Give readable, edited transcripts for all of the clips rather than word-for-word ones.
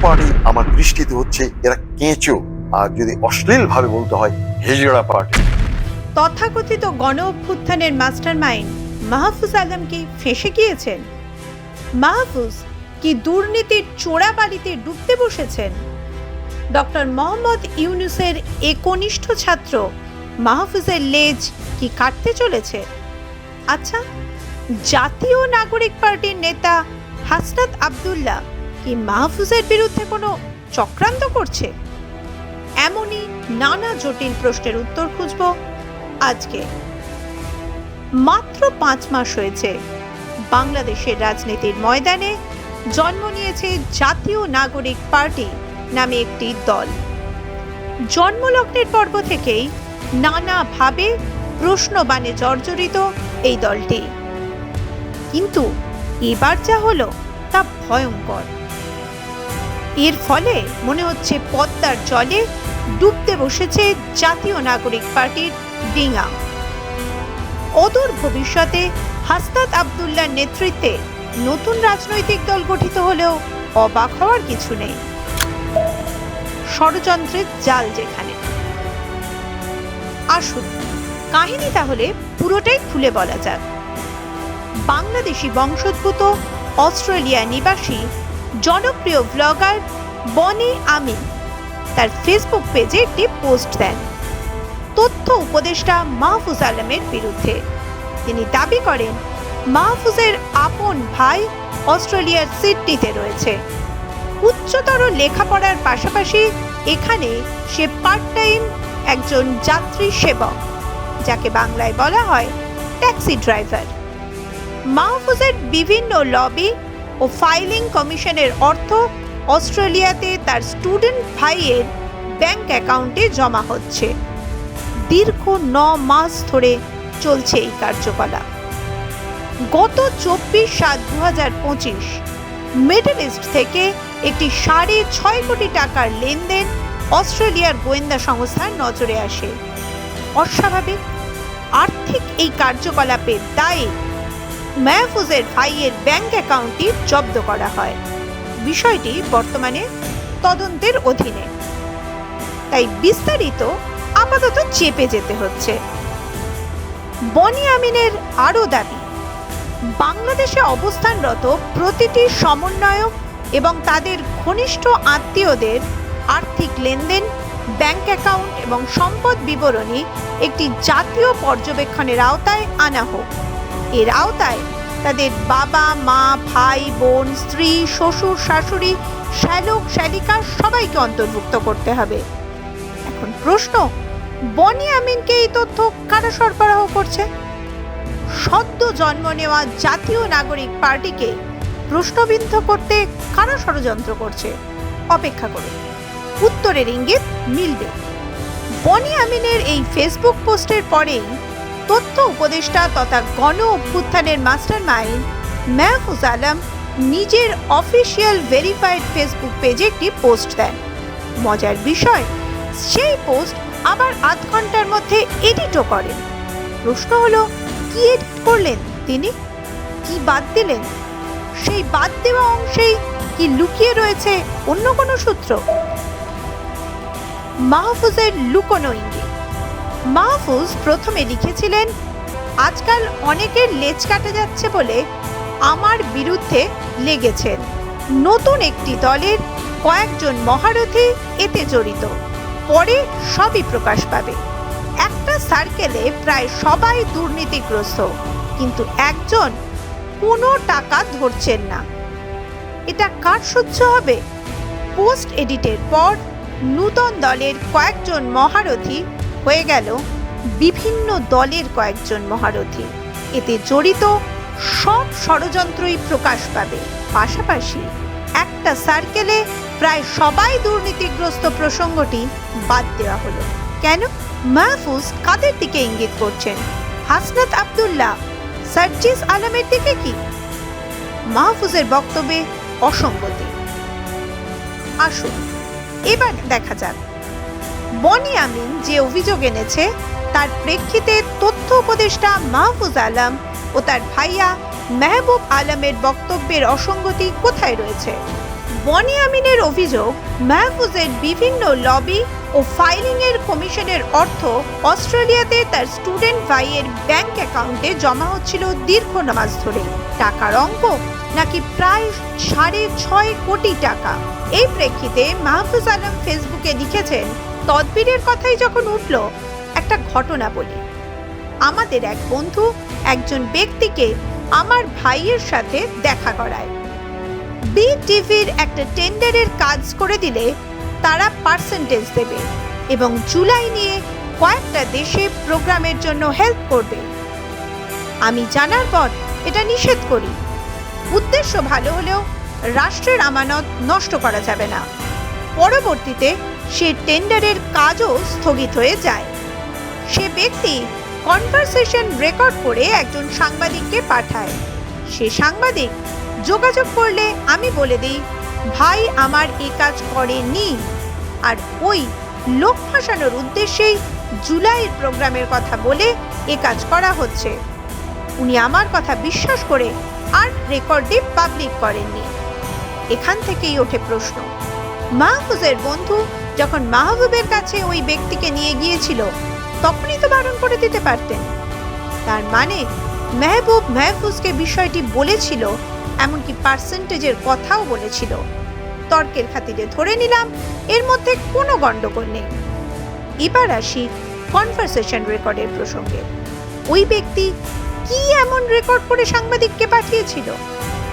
Party আমার দৃষ্টিতে হচ্ছে এরা কেঁচো, আর যদি অশ্লীল ভাবে বলতে হয় হিজড়া পার্টি। তথাকথিত গণ অভ্যুত্থানের মাস্টারমাইন্ড মাহফুজ আলম কি ফেঁসে গিয়েছেন? মাহফুজ কি দুর্নীতির চোরা বাড়িতে ডুবতে বসেছেন? ডক্টর মোহাম্মদ ইউনূসের একনিষ্ঠ ছাত্র মাহফুজের লেজ কি কাটতে চলেছে? আচ্ছা, জাতীয় নাগরিক পার্টির নেতা হাসনাত আব্দুল্লাহ কি মাহফুজের বিরুদ্ধে কোনো চক্রান্ত করছে? এমনই নানা জটিল প্রশ্নের উত্তর খুঁজব আজকে। মাত্র 5 মাস হয়েছে বাংলাদেশের রাজনীতির ময়দানে জন্ম নিয়েছে জাতীয় নাগরিক পার্টি নামে একটি দল। জন্মলগ্নের পর্ব থেকেই নানাভাবে প্রশ্নবাণে জর্জরিত এই দলটি, কিন্তু এবার যা হলো তা ভয়ঙ্কর। এর ফলে মনে হচ্ছে পদ্মার জলে ডুবতে বসেছে জাতীয় নাগরিক পার্টির ডিঙা। অদূর ভবিষ্যতে হাসনাত আব্দুল্লাহর নেতৃত্বে নতুন রাজনৈতিক দল গঠিত হলেও অবাক হওয়ার কিছু নেই। ষড়যন্ত্রের জাল যেখানে। আসুন কাহিনী তাহলে পুরোটাই খুলে বলা যাক। বাংলাদেশি বংশোদ্ভূত অস্ট্রেলিয়া নিবাসী জনপ্রিয় ব্লগার বনি আমিন তার ফেসবুক পেজে একটি পোস্ট দেন তথ্য উপদেষ্টা মাহফুজ আলমের বিরুদ্ধে। তিনি দাবি করেন মাহফুজের আপন ভাই অস্ট্রেলিয়ার সিডনিতে রয়েছে। উচ্চতর লেখাপড়ার পাশাপাশি এখানে সে পার্ট টাইম একজন যাত্রী সেবক, যাকে বাংলায় বলা হয় ট্যাক্সি ড্রাইভার। মাহফুজের বিভিন্ন লবি ও ফাইলিং কমিশনের অর্থ অস্ট্রেলিয়াতে তার স্টুডেন্ট ভাইয়ের ব্যাংক অ্যাকাউন্টে জমা হচ্ছে। দীর্ঘ 9 মাস ধরে চলছে এই কার্যকলাপ। গত 24/7/2025 মিডল ইস্ট থেকে একটি 6.5 কোটি টাকার লেনদেন অস্ট্রেলিয়ার গোয়েন্দা সংস্থার নজরে আসে। অস্বাভাবিক আর্থিক এই কার্যকলাপের দায়ে মাহফুজের ভাইয়ের ব্যাংক অ্যাকাউন্টটি জব্দ করা হয়। বিষয়টি বর্তমানে তদন্তের অধীনে, তাই বিস্তারিত আপাতত চেপে যেতে হচ্ছে। বনি আমিনের আরও দাবি, বাংলাদেশে অবস্থানরত প্রতিটি সমন্বয়ক এবং তাদের ঘনিষ্ঠ আত্মীয়দের আর্থিক লেনদেন, ব্যাংক অ্যাকাউন্ট এবং সম্পদ বিবরণী একটি জাতীয় পর্যবেক্ষণের আওতায় আনা হোক। এর আওতায় তাদের বাবা, মা, ভাই, বোন, স্ত্রী, শ্বশুর, শাশুড়ি, শ্যালক, শ্যালিকা সবাইকে অন্তর্ভুক্ত করতে হবে। এখন প্রশ্ন, বনি আমিনকে এই তথ্য কারা সরবরাহ করছে? সদ্য জন্ম নেওয়া জাতীয় নাগরিক পার্টিকে প্রশ্নবিদ্ধ করতে কারা ষড়যন্ত্র করছে? অপেক্ষা করুন, উত্তরের ইঙ্গিত মিলবে। বনি আমিনের এই ফেসবুক পোস্টের পরেই তথ্য উপদেষ্টা তথা গণ অভ্যুত্থানের মাস্টারমাইন্ড মাহফুজ আলম নিজের অফিসিয়াল ভেরিফাইড ফেসবুক পেজে একটি পোস্ট দেন। মজার বিষয়, সেই পোস্ট আবার আধ ঘন্টার মধ্যে এডিটও করেন। প্রশ্ন হলো, কি এডিট করলেন তিনি? কি বাদ দিলেন? সেই বাদ দেওয়া অংশেই কি লুকিয়ে রয়েছে অন্য কোনো সূত্র? মাহফুজের লুকোনো ইঙ্গিত। মাহফুজ প্রথমে লিখেছিলেন, আজকাল অনেকের লেজ কাটা যাচ্ছে বলে আমার বিরুদ্ধে লেগেছেন। নতুন একটি দলের কয়েকজন মহারথী এতে জড়িত। পরে সবই প্রকাশ পাবে। একটা সার্কেলে প্রায় সবাই দুর্নীতিগ্রস্ত, কিন্তু একজন কোনো টাকা ধরছেন না। এটা কার সহ্য হবে? পোস্ট এডিটের পর নূতন দলের কয়েকজন মহারথী হয়ে গেল বিভিন্ন দলের কয়েকজন মহারথী। এতে জড়িত সব ষড়যন্ত্রই প্রকাশ পাবে। পাশাপাশি একটা সার্কেলে প্রায় সবাই দুর্নীতিগ্রস্ত প্রসঙ্গটি বাদ দেওয়া হলো। কেন? মাহফুজ কাদের দিকে ইঙ্গিত করছেন? হাসনাত আব্দুল্লাহ, সার্জিস আলমের দিকে কি? মাহফুজের বক্তব্যে অসঙ্গতি। আসুন এবার দেখা যাক বনি আমিন যে অভিযোগ এনেছে তার প্রেক্ষিতে তথ্য উপদেষ্টা মাহফুজ আলম ও তার ভাইয়া মেহবুব আলমের বক্তব্যের অসঙ্গতি কোথায় রয়েছে। বনি আমিনের অভিযোগ, মাহফুজের বিভিন্ন লবি ও ফাইলিংয়ের কমিশনের অর্থ অস্ট্রেলিয়াতে তার স্টুডেন্ট ভাইয়ের ব্যাংক অ্যাকাউন্টে জমা হচ্ছিল দীর্ঘ মাস ধরে। টাকার অঙ্ক নাকি প্রায় 6.5 কোটি টাকা। এই প্রেক্ষিতে মাহফুজ আলম ফেসবুকে লিখেছেন, তদবিরের কথাই যখন উঠল, একটা ঘটনা বলি। আমাদের এক বন্ধু একজন ব্যক্তিকে আমার ভাইয়ের সাথে দেখা করায়। বিটিভির একটা টেন্ডারের কাজ করে দিলে তারা পার্সেন্টেজ দেবে এবং জুলাই নিয়ে কয়েকটা দেশে প্রোগ্রামের জন্য হেল্প করবে। আমি জানার পর এটা নিষেধ করি। উদ্দেশ্য ভালো হলেও রাষ্ট্রের আমানত নষ্ট করা যাবে না। পরবর্তীতে সে টেন্ডারের কাজও স্থগিত হয়ে যায়। সে ব্যক্তি কনভারসেশন রেকর্ড করে একজন সাংবাদিককে পাঠায়। সে সাংবাদিক যোগাযোগ করলে আমি বলে দিই, ভাই আমার এই কাজ করেনি, আর ওই লোক ফাঁসানোর উদ্দেশ্যেই জুলাইয়ের প্রোগ্রামের কথা বলে এ কাজ করা হচ্ছে। উনি আমার কথা বিশ্বাস করে আর রেকর্ডে পাবলিক করেননি। এখান থেকেই ওঠে প্রশ্ন, মাহফুজের বন্ধু যখন মাহবুবের কাছে ওই ব্যক্তিকে নিয়ে গিয়েছিল তখনই তো বারণ করে দিতে পারতেন। তার মানে মেহবুব মাহফুজকে বিষয়টি বলেছিল, এমনকি পার্সেন্টেজের কথাও বলেছিল। তর্কের খাতিরে ধরে নিলাম এর মধ্যে কোনো গন্ডগোল নেই। এবার আসি কনভারসেশন রেকর্ডের প্রসঙ্গে। ওই ব্যক্তি কি এমন রেকর্ড করে সাংবাদিককে পাঠিয়েছিল?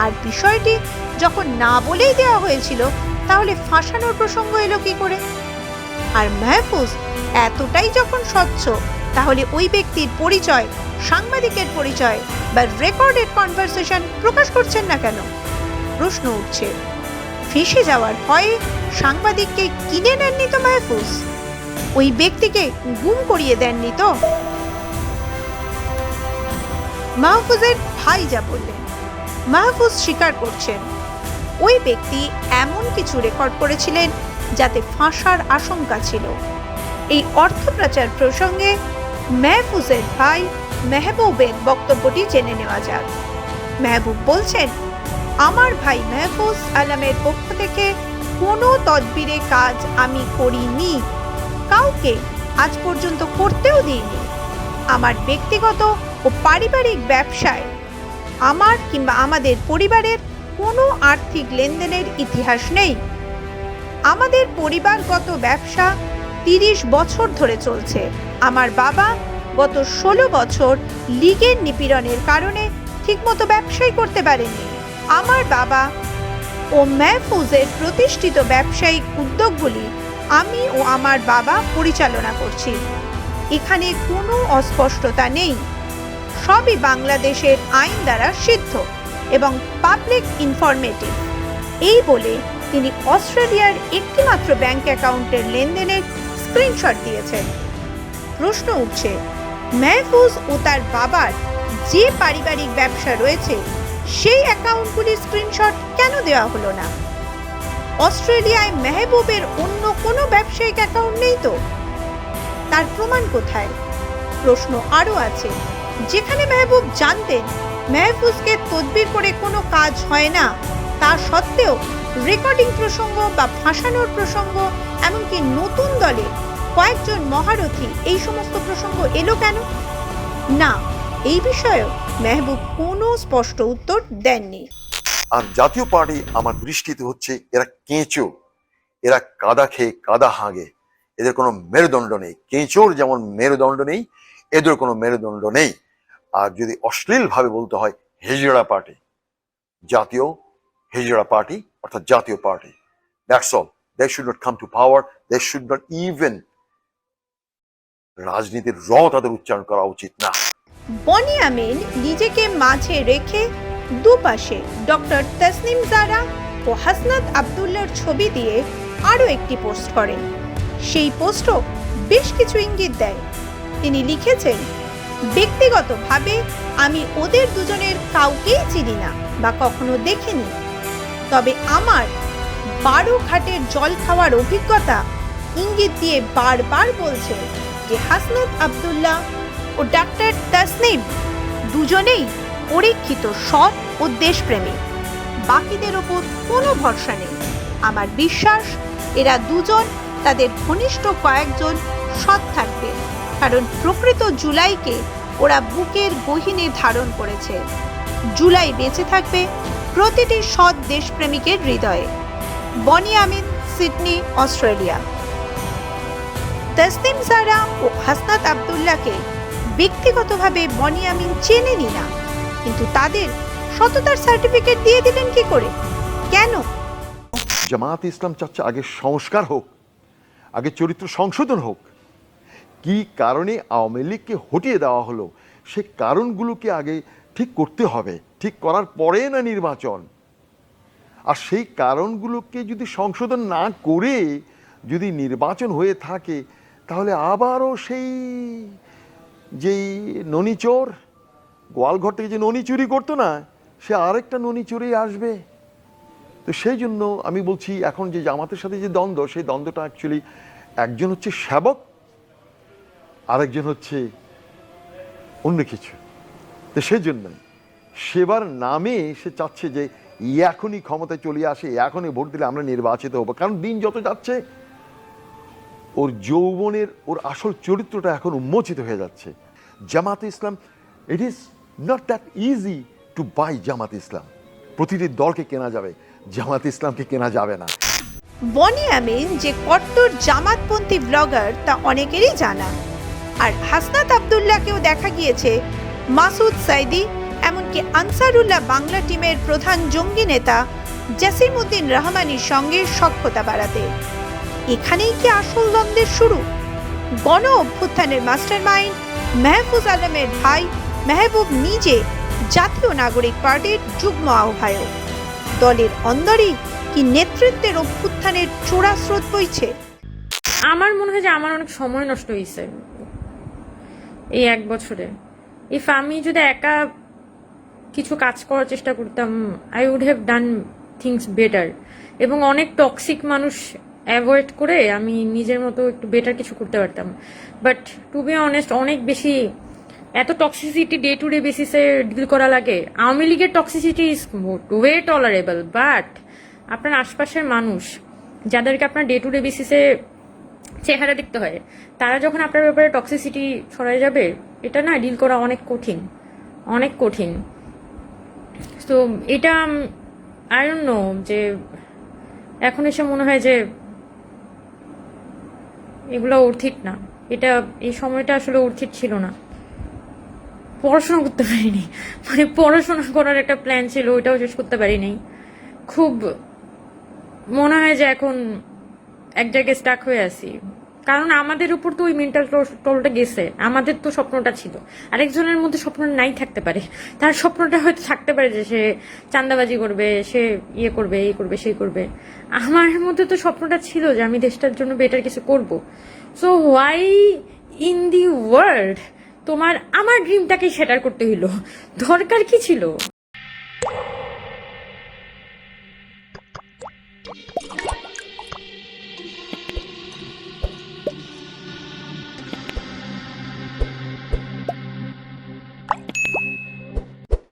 আর বিষয়টি যখন না বলেই দেওয়া হয়েছিল, তাহলে ফাঁসানোর প্রসঙ্গ এলো কি করে? আর মাহফুজ এতটাই যখন স্বচ্ছ, তাহলে ওই ব্যক্তির পরিচয়, সাংবাদিকের পরিচয় বা রেকর্ডেড কনভারসেশন প্রকাশ করছেন না কেন? প্রশ্ন উঠছে, ফেঁসে যাওয়ার ভয়ে সাংবাদিককে কিনে নেননি তো মাহফুজ? ওই ব্যক্তিকে গুম করিয়ে দেননি তো? মাহফুজের ভাই যা বললেন, মাহফুজ স্বীকার করছেন ওই ব্যক্তি এমন কিছু রেকর্ড করেছিলেন যাতে ফাঁসার আশঙ্কা ছিল। এই অর্থপ্রচার প্রসঙ্গে মাহফুজের ভাই মেহবুবের বক্তব্যটি জেনে নেওয়া যাক। মেহবুব বলছেন, আমার ভাই মাহফুজ আলমের পক্ষ থেকে কোনো তদবিরে কাজ আমি করিনি, কাউকে আজ পর্যন্ত করতেও দিইনি। আমার ব্যক্তিগত ও পারিবারিক ব্যবসায় আমার কিংবা আমাদের পরিবারের কোনো আর্থিক লেনদেনের ইতিহাস নেই। আমাদের পরিবারগত ব্যবসা 30 বছর ধরে চলছে। আমার বাবা গত 16 বছর লীগের নিপীড়নের কারণে ঠিকমতো ব্যবসাই করতে পারেননি। আমার বাবা ও মাহফুজের প্রতিষ্ঠিত ব্যবসায়িক উদ্যোগগুলি আমি ও আমার বাবা পরিচালনা করছি। এখানে কোনো অস্পষ্টতা নেই। সবই বাংলাদেশের আইন দ্বারা সিদ্ধ এবং পাবলিক ইনফরমেটিভ। এই বলে তিনি অস্ট্রেলিয়ার একটিমাত্র ব্যাংক অ্যাকাউন্টের লেনদেনের স্ক্রিনশট দিয়েছেন। প্রশ্ন উঠছে, মাহফুজ ও তার বাবার যে পারিবারিক ব্যবসা রয়েছে সেই অ্যাকাউন্টগুলির স্ক্রিনশট কেন দেওয়া হলো না? অস্ট্রেলিয়ায় মেহবুবের অন্য কোনো ব্যবসায়িক অ্যাকাউন্ট নেই তো? তার প্রমাণ কোথায়? প্রশ্ন আরও আছে, যেখানে মেহবুব জানতেন মাহফুজকে তদবির করে কোনো কাজ হয় না, তা সত্ত্বেও রেকর্ডিং প্রসঙ্গ বা ফাঁসানোর প্রসঙ্গ, এমনকি নতুন দলে কয়েকজন মহারথী, এই সমস্ত প্রসঙ্গ এলো কেন? না, এই বিষয়েও মেহবুব কোনো স্পষ্ট উত্তর দেননি। আর জাতীয় পার্টি আমার দৃষ্টিতে হচ্ছে এরা কেঁচো, এরা কাদা খেয়ে কাদা হাগে, এদের কোনো মেরুদণ্ড নেই। কেঁচোর যেমন মেরুদণ্ড নেই, এদের কোনো মেরুদণ্ড নেই। আর যদি অশ্লীল ভাবে বলতে হয়, হেজড়া পার্টি, জাতীয় হেজড়া পার্টি অর্থাৎ জাতীয় party. That's all. They should not come to power, they should not even রাজনীতির র তাদের উচ্চারণ করা উচিত না। বনি আমিন নিজেকে মাঝে রেখে দুপাশে ডক্টর তাসনিম জারা ও হাসনাত আব্দুল্লাহর ছবি দিয়ে আরও একটি পোস্ট করেন। সেই পোস্টও বেশ কিছু ইঙ্গিত দেয়। তিনি লিখেছেন, ব্যক্তিগতভাবে আমি ওদের দুজনের কাউকেই চিনি না বা কখনো দেখিনি, তবে আমার 12 ঘাটের জল খাওয়ার অভিজ্ঞতা ইঙ্গিত দিয়ে বারবার বলছে যে হাসনাত আব্দুল্লাহ ও ডাক্তার তাসনিম দুজনেই পরীক্ষিত সৎ ও দেশপ্রেমী। বাকিদের ওপর কোনো ভরসা নেই। আমার বিশ্বাস এরা দুজন তাদের ঘনিষ্ঠ কয়েকজন সৎ থাকবে, কারণ প্রকৃত জুলাইকে ওরা বুকের গহীনে ধারণ করেছে। জুলাই বেঁচে থাকবে প্রতিটি সৎ দেশপ্রেমিকের হৃদয়ে। Boni Amin, Sydney, Australia. তাসনিম জারা ও হাসনাত আব্দুল্লাহকে ব্যক্তিগতভাবে বনি আমিন চেনেনি না, কিন্তু তাদের সততার সার্টিফিকেট দিয়ে দিলেন কি করে? কেন? জামায়াত ইসলাম চাচ্ছে আগে সংস্কার হোক, আগে চরিত্র সংশোধন হোক। কি কারণে আওয়ামী লীগকে হটিয়ে দেওয়া হলো সে কারণগুলোকে আগে ঠিক করতে হবে, ঠিক করার পরে না নির্বাচন। আর সেই কারণগুলোকে যদি সংশোধন না করে যদি নির্বাচন হয়ে থাকে, তাহলে আবারও সেই যেই ননি চোর গোয়ালঘর থেকে যে ননি চুরি করতো না, সে আরেকটা ননি চুরি আসবে। তো সেই জন্য আমি বলছি এখন যে জামাতের সাথে যে দ্বন্দ্ব, সেই দ্বন্দ্বটা অ্যাকচুয়ালি একজন হচ্ছে সেবক, আরেকজন হচ্ছে অন্য কিছু। তো সেই জন্য সেবার নামে সে চাচ্ছে যে এখনই ক্ষমতায় চলে আসে, এখনই ভোট দিলে আমরা নির্বাচিত হব। কারণ দিন যত যাচ্ছে ওর যৌবনের ওর আসল চরিত্রটা এখন উন্মোচিত হয়ে যাচ্ছে। Jamaat Islam, it is not that easy to buy Jamaat Islam. প্রতিটি দলকে কেনা যাবে, জামাত ইসলামকে কেনা যাবে না। বনি আমিন যে কট্টর জামাতপন্থী ব্লগার তা অনেকেরই জানা। আর হাসনাত আব্দুল্লাহকেও দেখা গিয়েছে মাসুদ সাইদি, এমনকি আনসারুল্লাহ বাংলা টিমের প্রধান জঙ্গি নেতা জাসিমউদ্দিন রহমানির সঙ্গে সখ্যতা বাড়াতে। এখানেই কি আসল দ্বন্দ্বের শুরু? গণ অভ্যুত্থানের মাস্টারমাইন্ড মেহফুজ আলমের ভাই মেহবুব নিজে জাতীয় নাগরিক পার্টির যুগ্ম আহ্বায়ক। দলের অন্দরেই কি নেতৃত্বের অভ্যুত্থানের চোরা স্রোত বইছে? আমার মনে হয় যে আমার অনেক সময় নষ্ট হয়েছে এই 1 বছরে। ইফ আমি যদি একা কিছু কাজ করার চেষ্টা করতাম, I would have done things better. এবং অনেক টক্সিক মানুষ অ্যাভয়েড করে আমি নিজের মতো একটু বেটার কিছু করতে পারতাম। বাট টু বি অনেস্ট, অনেক বেশি এত টক্সিসিটি ডে টু ডে বেসিসে ডিল করা লাগে। আওয়ামী লীগের toxicity is way tolerable, but আপনার আশপাশের মানুষ যাদেরকে আপনার ডে টু ডে বেসিসে চেহারা দেখতে হয়, তারা যখন আপনার ব্যাপারে টক্সিসিটি ছড়ায় যাবে, এটা না ডিল করা অনেক কঠিন, অনেক কঠিন। তো এটা আই ডোন্ট নো, যে এখন এসে মনে হয় যে এগুলো অর্থিত না। এটা এই সময়টা আসলে অর্থিত ছিল না। পড়াশোনা করতে পারিনি, মানে পড়াশোনা করার একটা প্ল্যান ছিল, ওইটাও শেষ করতে পারিনি। খুব মনে হয় যে এখন এক জায়গায় স্টাক হয়ে আছি। কারণ আমাদের উপর তো ওই মেন্টাল টোলটা গেছে, আমাদের তো স্বপ্নটা ছিল। আরেকজনের মধ্যে স্বপ্ন নাই থাকতে পারে, তার স্বপ্নটা হয়তো থাকতে পারে যে সে চাঁদাবাজি করবে, সে ইয়ে করবে, এই করবে, সেই করবে। আমার মধ্যে তো স্বপ্নটা ছিল যে আমি দেশটার জন্য বেটার কিছু করব। So why in the world তোমার আমার ড্রিমটাকে শেয়ার করতে হইলো? দরকার কি ছিল?